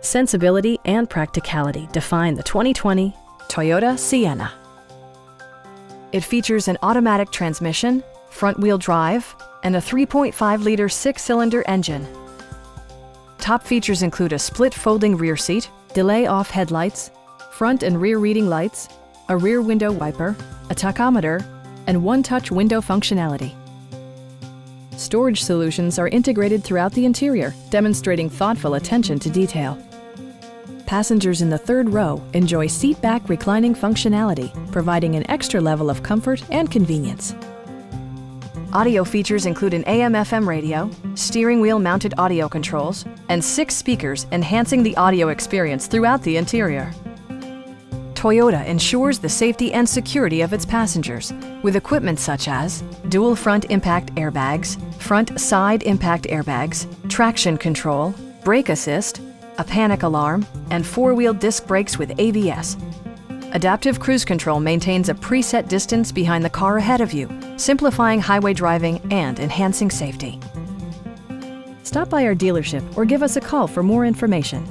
Sensibility and practicality define the 2020 Toyota Sienna. It features an automatic transmission, front-wheel drive, and a 3.5-liter six-cylinder engine. Top features include a split folding rear seat, delay-off headlights, front and rear reading lights, a rear window wiper, a tachometer, and one-touch window functionality. Storage solutions are integrated throughout the interior, demonstrating thoughtful attention to detail. Passengers in the third row enjoy seat-back reclining functionality, providing an extra level of comfort and convenience. Audio features include an AM/FM radio, steering wheel mounted audio controls, and 6 speakers enhancing the audio experience throughout the interior. Toyota ensures the safety and security of its passengers with equipment such as dual front impact airbags, front side impact airbags, traction control, brake assist, a panic alarm, and 4-wheel disc brakes with ABS. Adaptive Cruise Control maintains a preset distance behind the car ahead of you, simplifying highway driving and enhancing safety. Stop by our dealership or give us a call for more information.